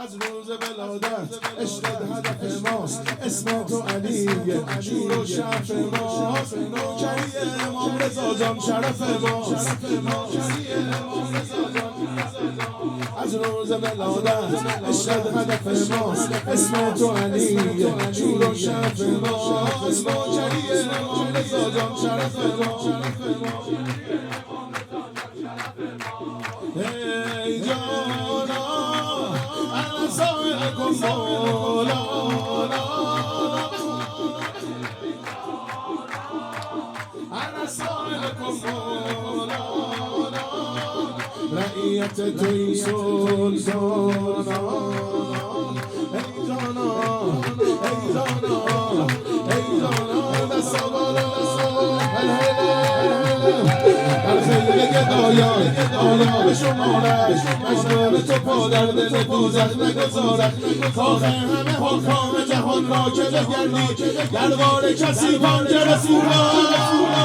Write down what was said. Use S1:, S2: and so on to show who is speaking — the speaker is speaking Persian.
S1: از روز ولادت عشقت هدف ماست، اسم تو علیه شور و شرف ماست، نوکری امام رضا جان شرف ماست، نوکری امام رضا جان. از روز ولادت عشقت هدف ماست، اسم تو علیه شور و شرف ماست، نوکری امام رضا جان شرف ماست. ای جانا انا سائلکم مولانا، انا سائلکم مولانا، رعیت توی سلطانا. ای جانا ای جانا ای جانا دستا بالا خیلی گدایان آیا شمارش مجنون تو پا در دل دوزخ نگذارد، کاخ همه حکام جهان را که بگردی دربار کسی پنجره سوراخ.